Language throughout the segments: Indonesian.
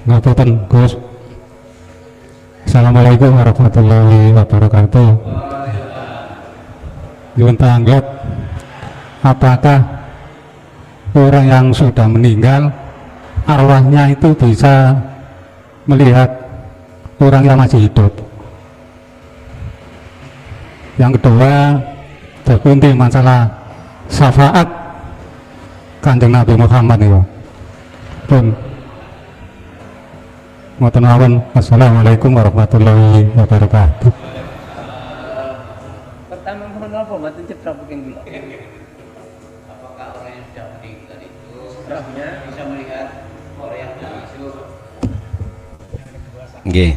Ngapunten Gus. Assalamualaikum warahmatullahi wabarakatuh. Nyuwun tanggap, apakah orang yang sudah meninggal arwahnya itu bisa melihat orang yang masih hidup? Yang kedua, terkunti masalah syafaat Kanjeng Nabi Muhammad itu. Pun ngoten mawon. Assalamualaikum warahmatullahi wabarakatuh. Pertama mohon apa mboten cetra mungkin dulu. Apakah orang yang sudah meninggal itu Rohnya bisa melihat orang yang sudah hidup? Nggih.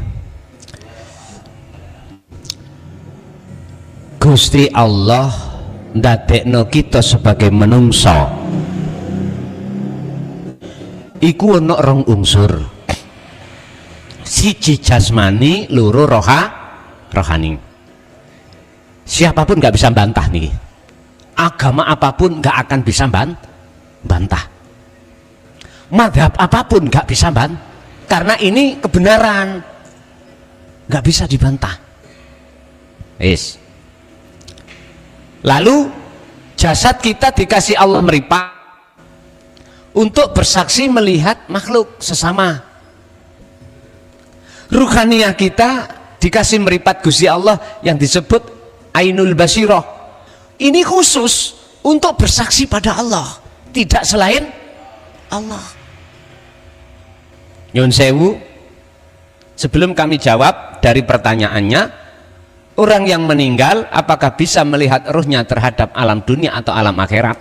Gusti Allah ndadekno kita sebagai menungso iku ana rong unsur. Siji jasmani, loro rohani. Siapapun nggak bisa bantah nih. Agama apapun nggak akan bisa bantah. Madhab apapun nggak bisa bantah. Karena ini kebenaran, nggak bisa dibantah. Yes. Lalu jasad kita dikasih Allah meripat untuk bersaksi melihat makhluk sesama. Ruhaniyah kita dikasih meripat Gusti Allah yang disebut Ainul Basirah. Ini khusus untuk bersaksi pada Allah, tidak selain Allah. Nyun sewu, sebelum kami jawab dari pertanyaannya, orang yang meninggal apakah bisa melihat ruhnya terhadap alam dunia atau alam akhirat?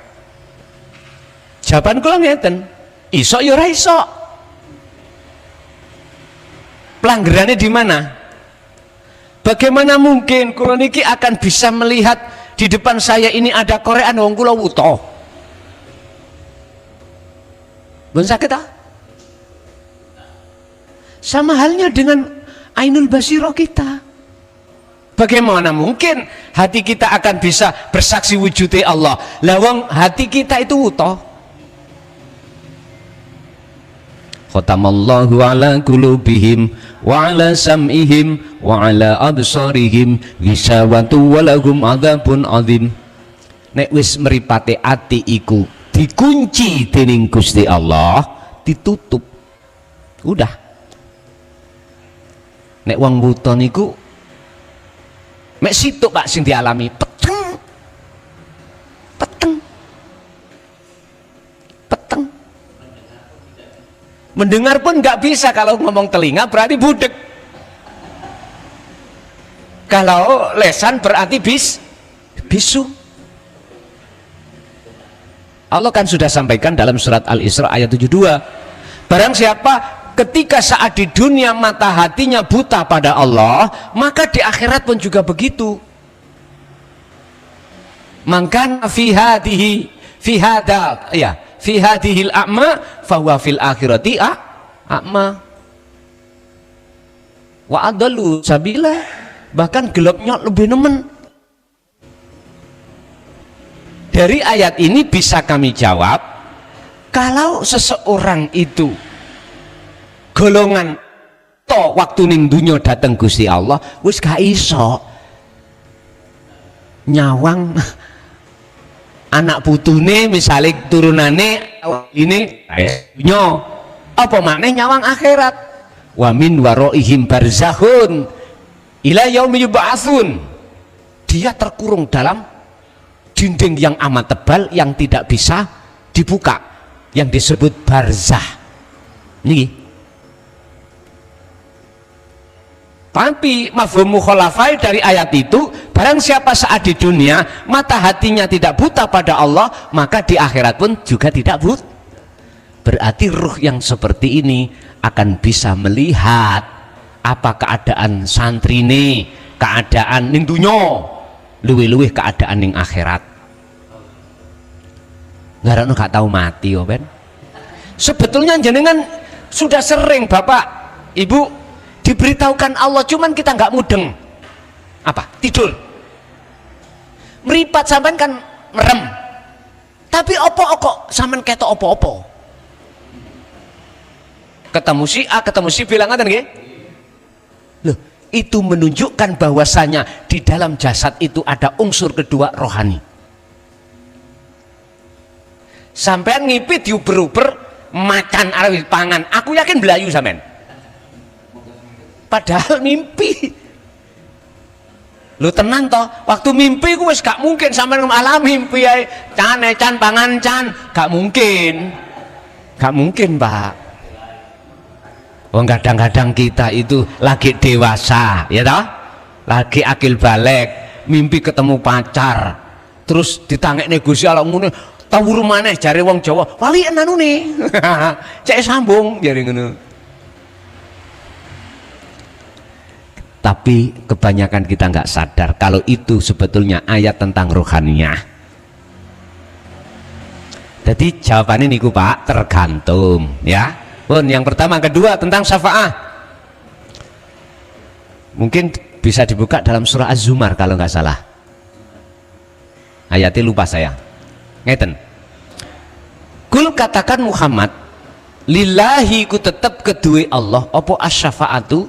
Jawaban kula ngeten, iso ya ora iso. Pelanggarannya di mana? Bagaimana mungkin kula niki akan bisa melihat di depan saya ini ada korean wong kula wuto? Bon sakit ah? Sama halnya dengan Ainul Basirah kita. Bagaimana mungkin hati kita akan bisa bersaksi wujudnya Allah? Lawang hati kita itu wuto. Khatamallahu ala qulubihim wa ala sam'ihim wa ala absarihim ghisawatu wa lahum adzabun adzim. Nek wis mripate ati iku dikunci dening Gusti Allah, ditutup. Udah. Nek wong wuta niku mek situk Pak sing dialami peteng. Mendengar pun nggak bisa, kalau ngomong telinga berarti budek. Kalau lesan berarti bisu. Allah kan sudah sampaikan dalam surat Al-Isra ayat 72. Barang siapa ketika saat di dunia mata hatinya buta pada Allah, maka di akhirat pun juga begitu. Maka fi hadhil a'ma fahuwa fil akhirati a'ma wa adallu sabila, bahkan gelapnya lebih nemen. Dari ayat ini bisa kami jawab, kalau seseorang itu golongan to waktu ning dunya dateng Gusti Allah wis gak iso nyawang anak putune, misalnya turunane ini dunya, apa maknanya nyawang akhirat. Wa min waraihim barzakhun ila yaumi yub'atsun. Dia terkurung dalam dinding yang amat tebal yang tidak bisa dibuka, yang disebut barzah. Niki. Tapi mafhum mukhalafah dari ayat itu, barang siapa saat di dunia mata hatinya tidak buta pada Allah, maka di akhirat pun juga tidak buta. Berarti ruh yang seperti ini akan bisa melihat apa keadaan santri ini, keadaan ning dunya, luwih-luwih keadaan ning akhirat. Ngarano gak tahu mati yo Ben. Sebetulnya jenengan sudah sering Bapak Ibu diberitahukan Allah, cuman kita nggak mudeng. Apa? Tidur. Meripat sampean kan merem. Tapi opo kok sampean ketok opo-opo. ketemu si A, ketemu si B, ngoten nggih. Loh, itu menunjukkan bahwasanya di dalam jasad itu ada unsur kedua, rohani. Sampean ngipit diuber-uber makan arep pangan, aku yakin belayu sampean. Padahal mimpi. Lu tenang toh, waktu mimpi ku wis gak mungkin sampean malah mimpi ae can pangan can, gak mungkin. Gak mungkin, Pak. Wong kadang-kadang kita itu lagi dewasa, ya toh? Lagi akil balik, mimpi ketemu pacar. Terus ditangekne Gusti Allah ngono, tawur maneh jare wong Jawa, wali anune. Cek sambung jare ngono. Tapi kebanyakan kita nggak sadar kalau itu sebetulnya ayat tentang rohaniah. Jadi jawabannya niku Pak, tergantung ya. Pun yang pertama, kedua tentang syafaat. Mungkin bisa dibuka dalam surah Az-Zumar kalau nggak salah. Ayatnya lupa saya. Ngeten. Kul katakan Muhammad, lillahi ku tetap kedue Allah, apa as-syafaatu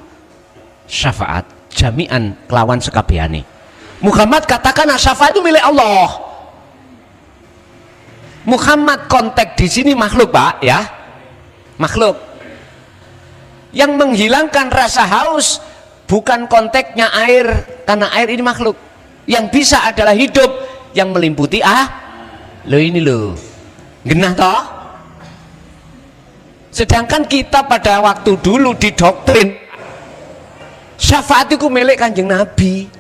syafaat jami'an kelawan sekabehane. Muhammad katakan syafaat itu milik Allah. Muhammad konteks di sini makhluk Pak ya, makhluk. Yang menghilangkan rasa haus bukan konteksnya air, karena air ini makhluk. Yang bisa adalah hidup yang melimputi lo ini lo genah toh. Sedangkan kita pada waktu dulu didoktrin syafaat itu milik Kanjeng Nabi.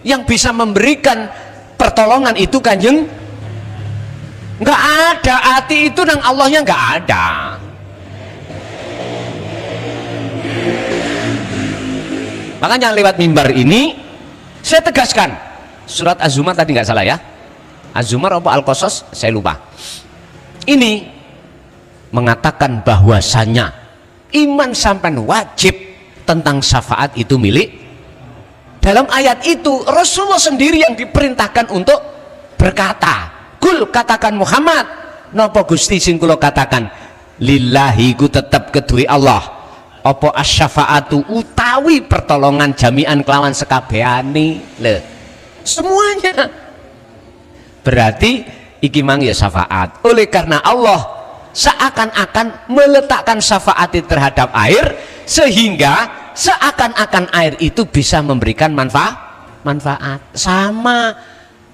Yang bisa memberikan pertolongan itu Kanjeng. Nggak ada, hati itu nang Allahnya nggak ada. Makanya lewat mimbar ini saya tegaskan, surat Az-Zumar tadi nggak salah ya, Az-Zumar apa Al-Qasas saya lupa. Ini mengatakan bahwasanya iman sampai wajib tentang syafaat itu milik. Dalam ayat itu Rasulullah sendiri yang diperintahkan untuk berkata, kul katakan Muhammad, napa Gusti sing kula katakan, lillahi ku tetap kedue Allah, apa asyafaatu utawi pertolongan jami'an kelawan sekabehane. Le semuanya berarti iki mang ya syafaat. Oleh karena Allah seakan-akan meletakkan syafaat terhadap air, sehingga seakan-akan air itu bisa memberikan manfaat. Sama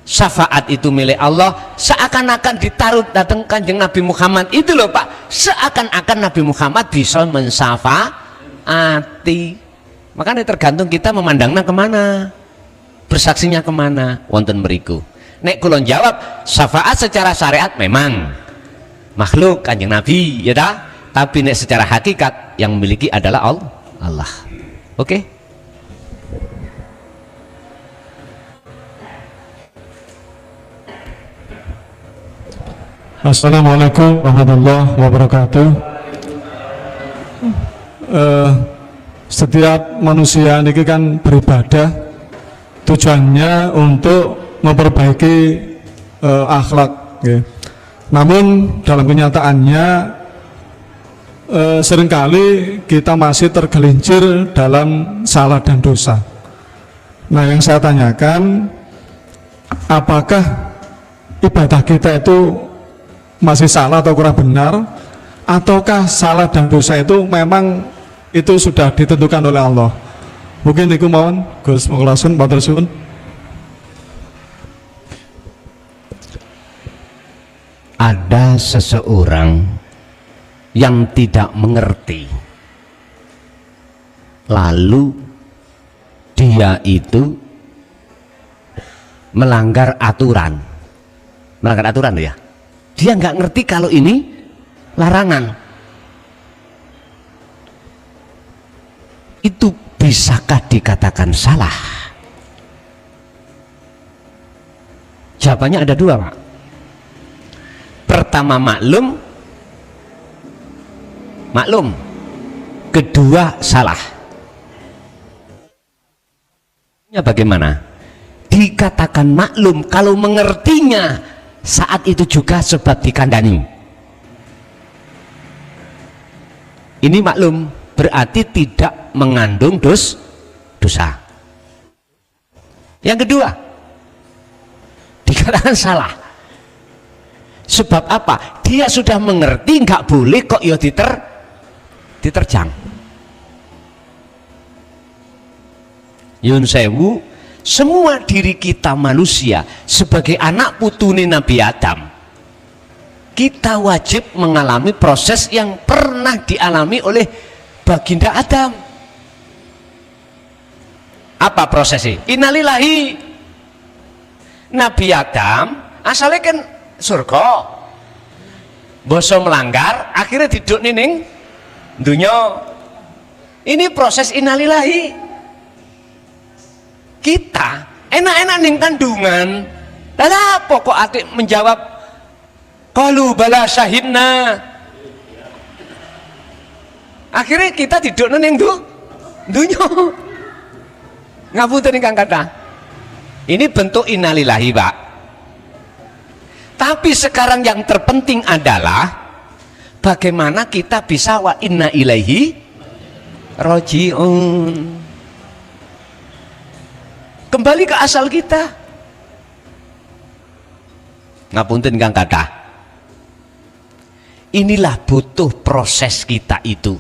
syafaat itu milik Allah, seakan-akan ditaruh datang Kanjeng Nabi Muhammad itu loh Pak, seakan-akan Nabi Muhammad bisa mensyafaati. Makanya tergantung kita memandangnya kemana, bersaksinya kemana. Wonten meriku nek kulon jawab syafaat secara syariat memang makhluk Kanjeng Nabi ya dah, tapi nek secara hakikat yang memiliki adalah Allah. Oke? Assalamualaikum warahmatullahi wabarakatuh. Setiap manusia ini kan beribadah tujuannya untuk memperbaiki akhlak ya. Namun dalam kenyataannya seringkali kita masih tergelincir dalam salah dan dosa. Nah, yang saya tanyakan, apakah ibadah kita itu masih salah atau kurang benar, ataukah salah dan dosa itu memang itu sudah ditentukan oleh Allah? Mungkin iku mohon Gus Mukhlasun matur suwun. Ada seseorang yang tidak mengerti, lalu dia itu melanggar aturan ya. Dia nggak ngerti kalau ini larangan. Itu bisakah dikatakan salah? Jawabannya ada dua Pak. Pertama maklum, kedua salah. Bagaimana? Dikatakan maklum kalau mengertinya saat itu juga sebab dikandani. ini maklum berarti tidak mengandung dosa. Yang kedua, dikatakan salah. Sebab apa? Dia sudah mengerti nggak boleh kok ya diterjang. Yun sewu, semua diri kita manusia sebagai anak putune Nabi Adam, kita wajib mengalami proses yang pernah dialami oleh baginda Adam. Apa prosesnya? Innalillahi. Nabi Adam asalnya kan surga, boso melanggar, akhirnya duduk ning dunya. Ini proses innalillahi. Kita enak-enak ning kandungan, lah apa kok atik menjawab qalu bala syahidna. Akhirnya kita duduk ning dunya. Ngapunten ingkang kathah. Ini bentuk innalillahi, Pak. Tapi sekarang yang terpenting adalah bagaimana kita bisa wa inna ilaihi rajiun. Kembali ke asal kita. Ngapunten ingkang kathah. Inilah butuh proses kita itu.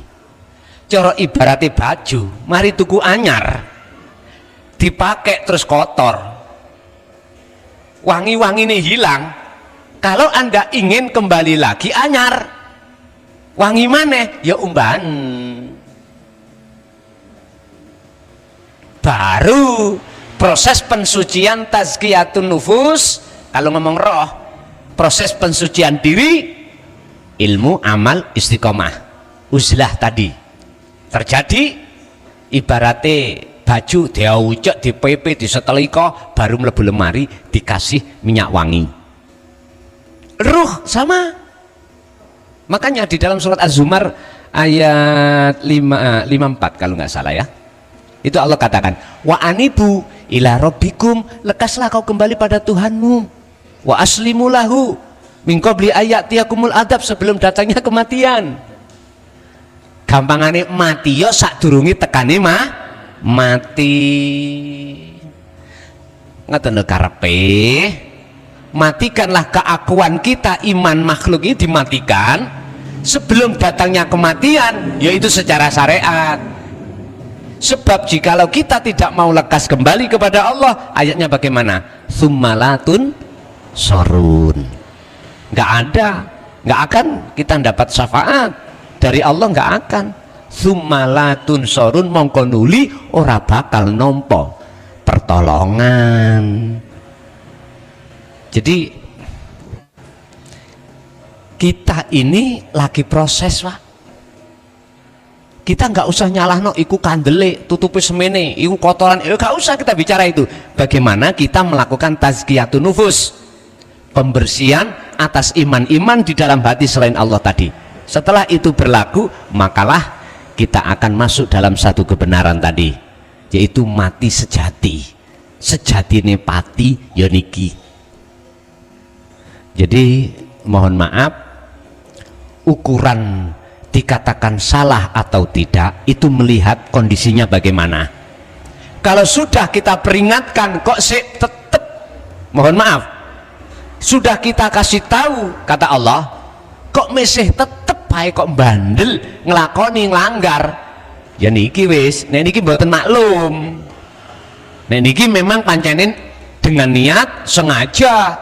Cara ibaratnya baju, mari tuku anyar, dipakai terus kotor, wangi-wangi ini hilang. Kalau Anda ingin kembali lagi anyar, wangi mana? Ya umban. Baru proses pensucian tazkiyatun nufus. Kalau ngomong roh, proses pensucian diri, ilmu, amal, istiqomah, uzlah tadi terjadi. Ibaratnya baju diawujak, di PP, di setelika, baru mlebu lemari, dikasih minyak wangi. Ruh sama. Makanya di dalam surat Az-Zumar ayat 54 kalau nggak salah ya, itu Allah katakan wa anibu ila rabbikum, lekaslah kau kembali pada Tuhanmu, wa aslimu lahu min qabli ayatiyakumul adab, sebelum datangnya kematian. Gampangane mati yo sadurunge tekane mati. Ngoten lho karepe. Matikanlah keakuan kita, iman makhluk ini dimatikan sebelum datangnya kematian, yaitu secara syariat. Sebab jikalau kita tidak mau lekas kembali kepada Allah, ayatnya bagaimana? Summalatun sorun. Nggak ada, nggak akan kita dapat syafaat dari Allah, nggak akan. Summalatun sorun, mongko nuli ora bakal nompo pertolongan. Jadi kita ini lagi proses, Pak. Kita nggak usah nyalahno iku kandele, tutupi semene, iku kotoran, nggak usah kita bicara itu. Bagaimana kita melakukan tazkiyatun nufus, pembersihan atas iman-iman di dalam hati selain Allah tadi. Setelah itu berlaku, makalah kita akan masuk dalam satu kebenaran tadi, yaitu mati sejati. Sejatine pati yoniki. Jadi mohon maaf, ukuran dikatakan salah atau tidak itu melihat kondisinya bagaimana. Kalau sudah kita peringatkan kok tetap, mohon maaf, sudah kita kasih tahu, kata Allah, kok mesih tetep ae kok bandel ngelakoni nglanggar, ya niki wis, nek niki mboten maklum, nek niki memang pancenin dengan niat sengaja.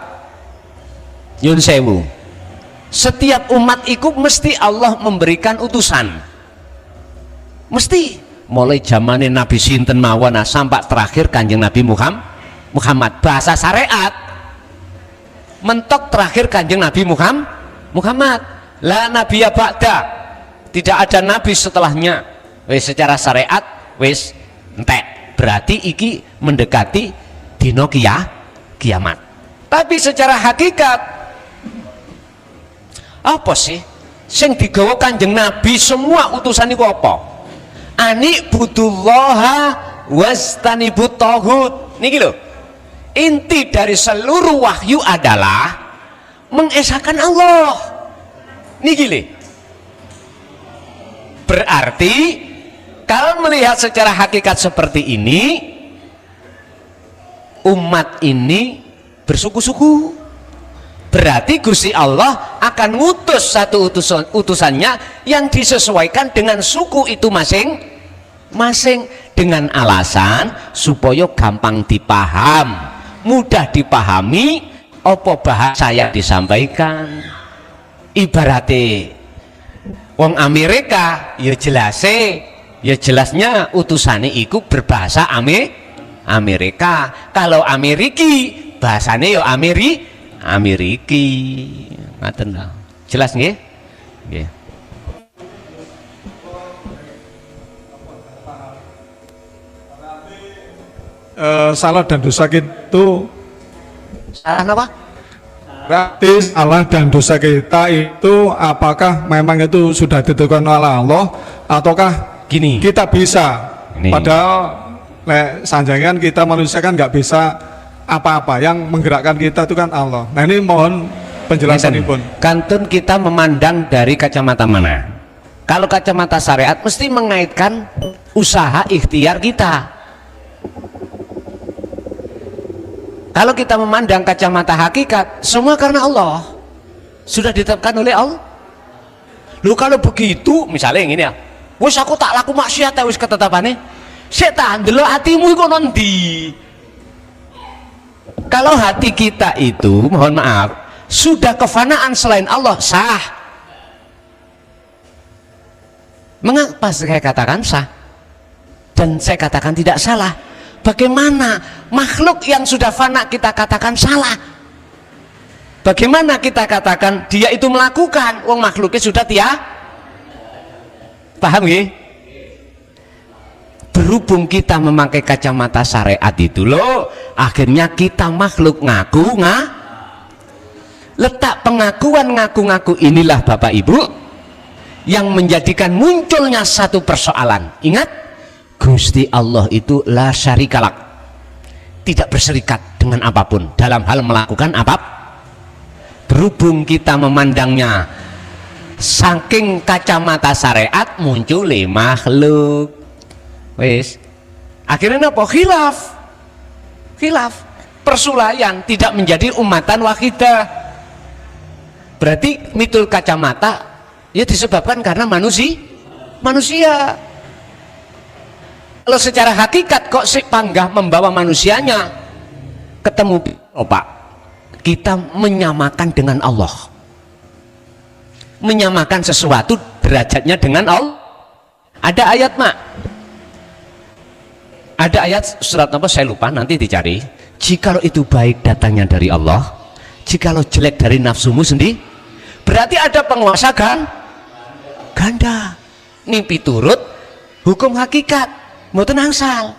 Nyun sewu, setiap umat itu mesti Allah memberikan utusan, mesti mulai zamannya Nabi sinten mawon sampai terakhir Kanjeng Nabi Muhammad, bahasa syariat mentok terakhir Kanjeng Nabi Muhammad, la nabiya ba'da, tidak ada nabi setelahnya. Wis secara syariat wis entek, berarti iki mendekati dino kiamat. Tapi secara hakikat apa sih sing digawa Kanjeng Nabi semua utusan iku apa? Ani budullaha wastanibut taghut. Niki lho, inti dari seluruh wahyu adalah mengesahkan Allah. Niki lho, Berarti kalau melihat secara hakikat seperti ini, umat ini bersuku-suku. Berarti Gusti Allah akan ngutus satu utusannya yang disesuaikan dengan suku itu masing-masing, dengan alasan supaya gampang dipaham, mudah dipahami apa bahasa yang disampaikan. Ibaratnya wong Amerika ya jelasnya utusannya iku berbahasa Amerika. Kalau Ameriki bahasanya ya Ameriki. Ngaten lah. Jelas nggih? Nggih. Salah dan dosa itu Salah apa? berarti salah dan dosa kita itu apakah memang itu sudah ditentukan oleh Allah ataukah Gini. kita bisa? Ini. Padahal sanjangan kita manusia kan nggak bisa apa-apa, yang menggerakkan kita itu kan Allah. Nah ini mohon penjelasan Ngeten. Ibu. Kantun kita memandang dari kacamata mana? Kalau kacamata syariat mesti mengaitkan usaha ikhtiar kita. Kalau kita memandang kacamata hakikat, semua karena Allah, sudah ditetapkan oleh Allah. Lu kalau begitu, misalnya yang ini ya, wis aku tak laku maksiat wis ketetapannya, setan delok hatimu iku nanti. Kalau hati kita itu, mohon maaf, sudah kefanaan selain Allah, sah. Mengapa saya katakan sah? Dan saya katakan tidak salah. Bagaimana makhluk yang sudah fana kita katakan salah? Bagaimana kita katakan dia itu melakukan? Wong makhluknya sudah paham ya? Berhubung kita memakai kacamata syariat itu loh, akhirnya kita makhluk ngaku. Letak pengakuan ngaku-ngaku inilah Bapak Ibu yang menjadikan munculnya satu persoalan. Ingat, Gusti Allah itu la syarikalak, tidak berserikat dengan apapun dalam hal melakukan berhubung kita memandangnya saking kacamata syariat, muncul makhluk. Wis akhirnya apa? Khilaf persulayan, tidak menjadi umatan wahidah. Berarti mitul kacamata ya disebabkan karena manusia. Kalau secara hakikat kok si panggah membawa manusianya ketemu Pak, kita menyamakan dengan Allah, menyamakan sesuatu derajatnya dengan Allah. Ada ayat mak, ada ayat surat apa saya lupa, nanti dicari. Jikalau itu baik datangnya dari Allah, jikalau jelek dari nafsumu sendiri, berarti ada penguasa ganda. Mimpi turut hukum hakikat, mboten angsal.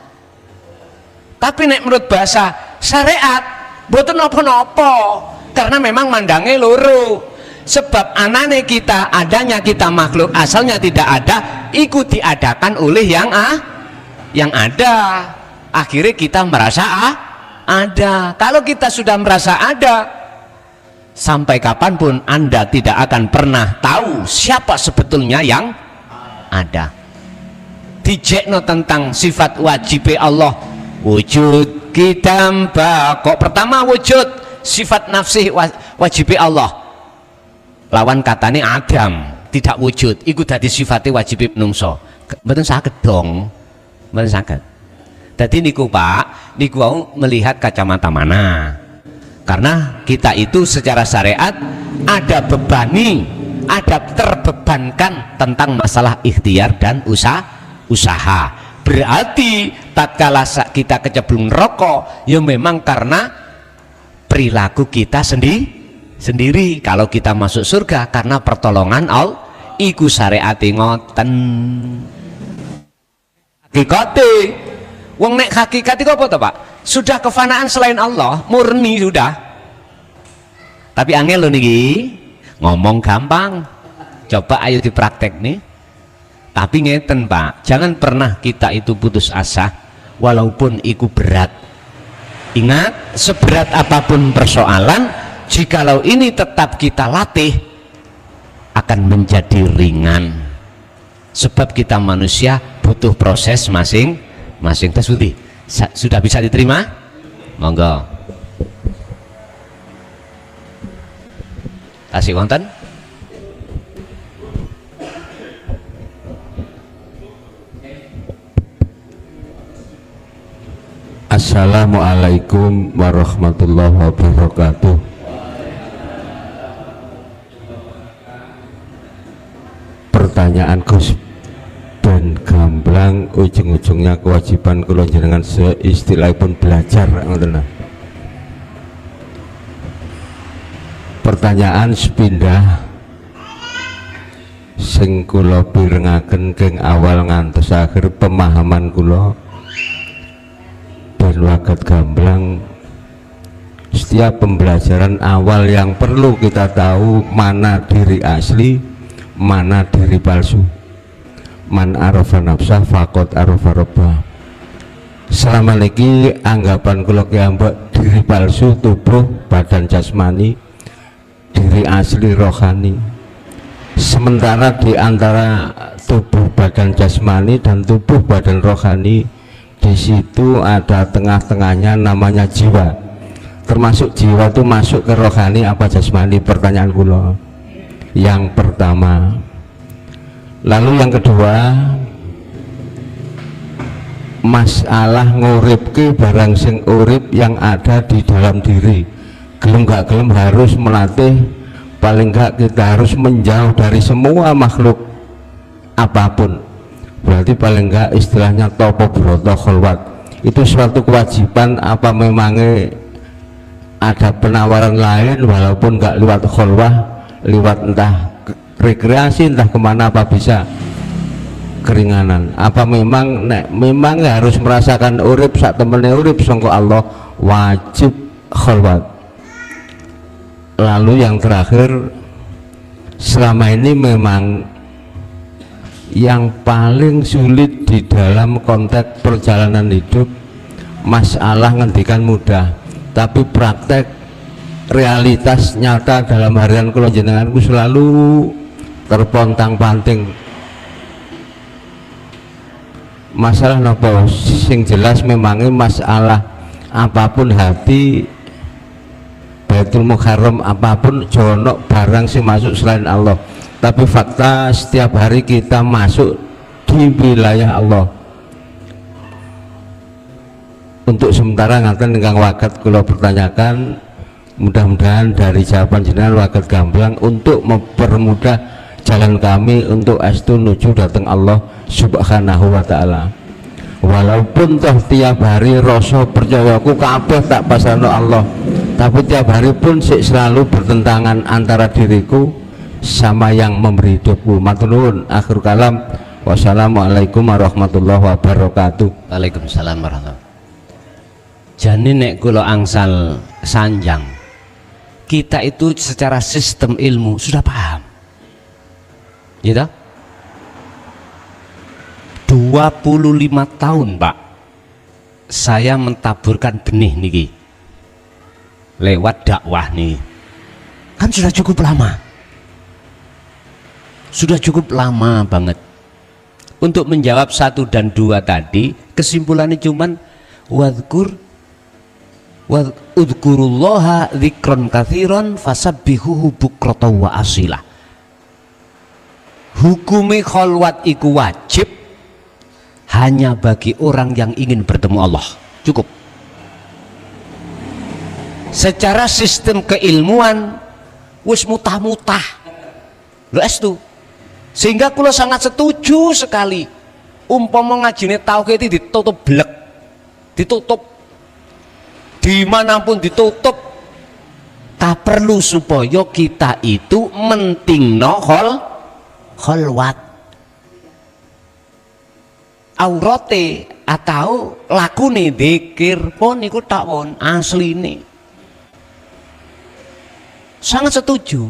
Tapi nek menurut bahasa syariat mboten napa-napa, karena memang mandangnya loro. Sebab anane kita, adanya kita makhluk asalnya tidak ada, ikut diadakan oleh yang ada. Akhirnya kita merasa ada. Kalau kita sudah merasa ada, sampai kapanpun Anda tidak akan pernah tahu siapa sebetulnya yang ada. Dijekno tentang sifat wajib Allah, wujud kita kok pertama wujud sifat nafsi wajib Allah, lawan katanya Adam tidak wujud, ikut dadi sifatnya wajib menungso. Mboten saged dong, mboten saged. Dadi niku Pak, niku wau melihat kacamata mana, karena kita itu secara syariat ada terbebankan tentang masalah ikhtiar dan usaha. Berarti tatkala kita kecemplung rokok ya memang karena perilaku kita sendiri. Kalau kita masuk surga karena pertolongan Allah, iku syariate ngoten. Hakikate wong nek hakikat iku apa to Pak? Sudah kefanaan selain Allah, murni sudah. Tapi angel lho niki, ngomong gampang. Coba ayo dipraktek nih. Tapi ngeten Pak, jangan pernah kita itu putus asa walaupun itu berat. Ingat, seberat apapun persoalan, jikalau ini tetap kita latih, akan menjadi ringan. sebab kita manusia butuh proses masing-masing. Tersudi sudah bisa diterima? Monggo. Kasih wonten. Assalamualaikum warahmatullahi wabarakatuh. Pertanyaan Gus ben gamblang, ujung-ujungnya kewajiban kula jenengan seistilahipun belajar ngoten. Pertanyaan sepindah sing kula pirengaken keng awal ngantos akhir pemahaman kula ben waget gamblang. Setiap pembelajaran awal yang perlu kita tahu mana diri asli, mana diri palsu. Man arafa nafsah faqad arafa rabbah. Selama niki anggapan kula kiambak diri palsu tubuh badan jasmani, diri asli rohani. Sementara di antara tubuh badan jasmani dan tubuh badan rohani, di situ ada tengah-tengahnya namanya jiwa. Termasuk jiwa itu masuk ke rohani apa jasmani? Pertanyaan kula. Yang pertama. Lalu yang kedua, masalah nguripke barang sing urip yang ada di dalam diri. Gelem gak gelem harus melatih, paling gak kita harus menjauh dari semua makhluk apapun. Berarti paling enggak istilahnya topo broto kholwat itu suatu kewajiban apa memangnya ada penawaran lain walaupun enggak lewat kholwah, lewat entah rekreasi entah kemana apa bisa keringanan, apa memang memang harus merasakan urip sak temene urip sangka Allah wajib kholwat. Lalu yang terakhir, selama ini memang yang paling sulit di dalam konteks perjalanan hidup, masalah ngendikan mudah, tapi praktek realitas nyata dalam harian kula jenenganku selalu terpontang-panting. Masalah napa sing jelas memangnya masalah apapun hati Baitul Muharram apapun jono barang sing masuk selain Allah. Tapi fakta setiap hari kita masuk di wilayah Allah. Untuk sementara ngaten ingkang waget kula pertanyakan, mudah-mudahan dari jawaban jenengan waget gamblang untuk mempermudah jalan kami untuk astu nuju datang Allah Subhanahu wa taala. Walaupun toh tiap hari rasa percayaku kabeh tak pasrahno Allah, tapi tiap hari pun selalu bertentangan antara diriku sama yang memberi hidupku. Matur nuwun, akhir kalam. Wassalamualaikum warahmatullahi wabarakatuh. Waalaikumsalam warahmatullahi wabarakatuh. Jane nek kula angsal sanjang, kita itu secara sistem ilmu sudah paham, gitu? 25 tahun Pak saya mentaburkan benih niki lewat dakwah nih, kan sudah cukup lama. Sudah cukup lama banget. Untuk menjawab 1 dan 2 tadi, kesimpulannya cuman udhkurullaha dzikron katsiran fasabbihuhu bukratan wa asila. Hukume kholwat iku wajib hanya bagi orang yang ingin bertemu Allah. Cukup. Secara sistem keilmuan wis mutah-mutah. Lho estu. Sehingga kula sangat setuju sekali umpama ngajine tauhid itu ditutup blek, ditutup dimanapun ditutup, tak perlu supaya kita itu mentingno kholwat aurate atau lakune dzikir pun niku tak won asline. Sangat setuju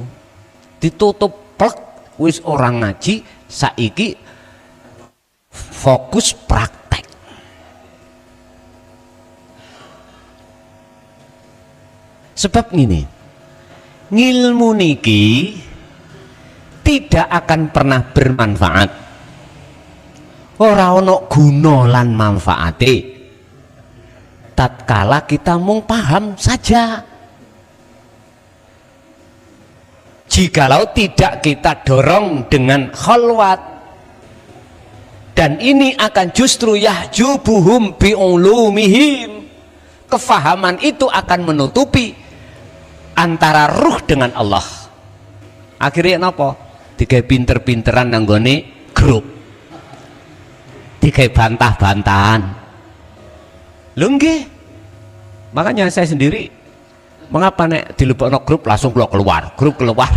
ditutup plek. Wis orang ngaji saiki fokus praktek. Sebab ini ngilmu niki tidak akan pernah bermanfaat ora ana guna lan manfaate tatkala kita mung paham saja. Jikalau tidak kita dorong dengan khalwat, dan ini akan justru yahjubuhum bi'ulumihim, kefahaman itu akan menutupi antara ruh dengan Allah. Akhirnya napa? Digawe pinter-pinteran nanggone grup, digawe bantah-bantahan. Lho nggih. Makanya saya sendiri, mengapa nek dilebokno grup langsung kula keluar, grup keluar.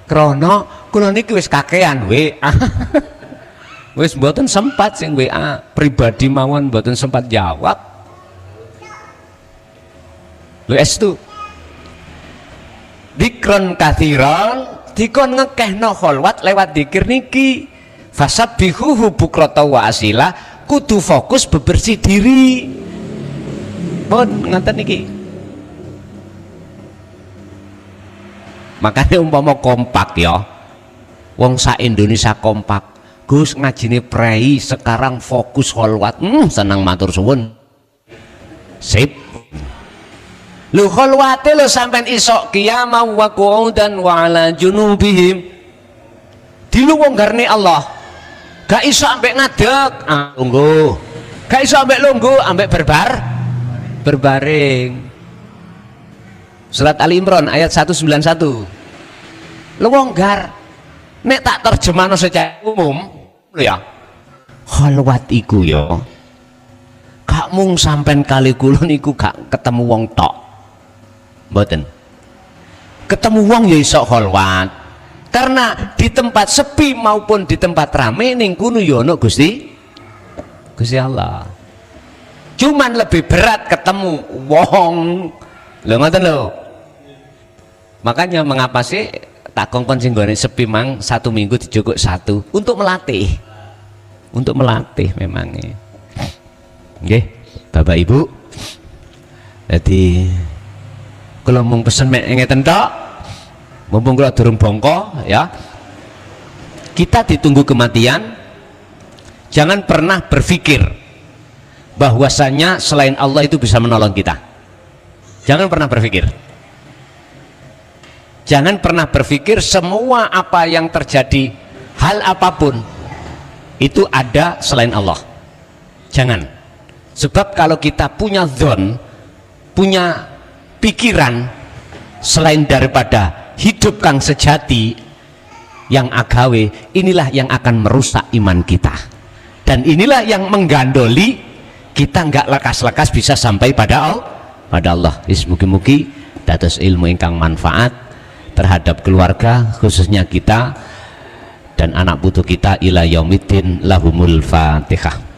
Krana kula niki wis kakean WA. Wis mboten sempat sing WA pribadi mawon mboten sempat jawab. Lho estu. Dikron kathiran, dikon ngekehno kholwat lewat dikir niki. Fasabbihuhu bukrata wa asila, kudu fokus bebersih diri. Pun ngaten niki. Makanya umpama kompak ya, wong sak Indonesia kompak. Gus ngajine prei sekarang fokus kholwat. Senang matur suwun. Sip. Lu kholwate lu sampean isok qiyamah wa qu'udan wa ala junubihim. Diluwonggarne Allah. Gak iso ambek ngadeg, lungguh. Gak iso ambek lungguh, ambek berbaring. Surat Ali Imran ayat 191. Longgar. Nek tak terjemahno secara umum, ya. Khalwat iku ya. Gak mung sampean kali kula niku gak ketemu wong tok. Mboten. Ketemu wong ya iso khalwat. Karena di tempat sepi maupun di tempat rame ning kuno ya ana Gusti Allah. Cuman lebih berat ketemu wong. Lho ngoten lho. Makanya mengapa sih tak kongkon sing gone sepi mang 1 minggu dijogok 1 untuk melatih. Untuk melatih memangnya. Nggih, Bapak Ibu. Jadi kula mung pesen mek ngeten tok. Mumpung kula durung bongko ya. Kita ditunggu kematian. Jangan pernah berpikir bahwasanya selain Allah itu bisa menolong kita. Jangan pernah berpikir. Jangan pernah berpikir semua apa yang terjadi, hal apapun itu ada selain Allah. Jangan. Sebab kalau kita punya zon, punya pikiran selain daripada hidup kang sejati yang agawe, inilah yang akan merusak iman kita, dan inilah yang menggandoli kita nggak lekas-lekas bisa sampai pada Allah. Mugi-mugi dados ilmu ingkang manfaat terhadap keluarga, khususnya kita dan anak putu kita ila yaumiddin. Lahumul Fatihah.